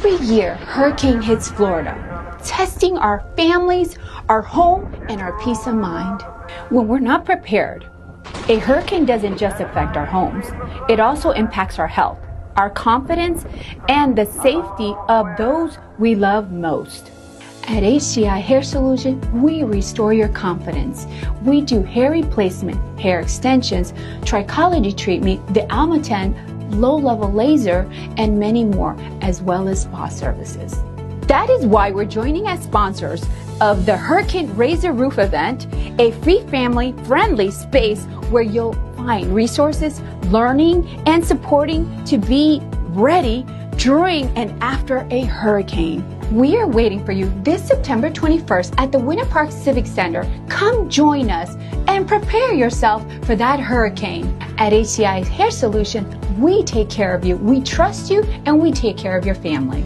Every year, hurricane hits Florida, testing our families, our home, and our peace of mind. When we're not prepared, a hurricane doesn't just affect our homes, it also impacts our health, our confidence, and the safety of those we love most. At HCI Hair Solution, we restore your confidence. We do hair replacement, hair extensions, trichology treatment, the Almaten low-level laser, and many more, as well as spa services. That is why we're joining as sponsors of the Hurricane Razor Roof event, a free family-friendly space where you'll find resources, learning, and supporting to be ready during and after a hurricane. We are waiting for you this September 21st at the Winter Park Civic Center. Come join us and prepare yourself for that hurricane. At HCI Hair Solution, we take care of you, we trust you, and we take care of your family.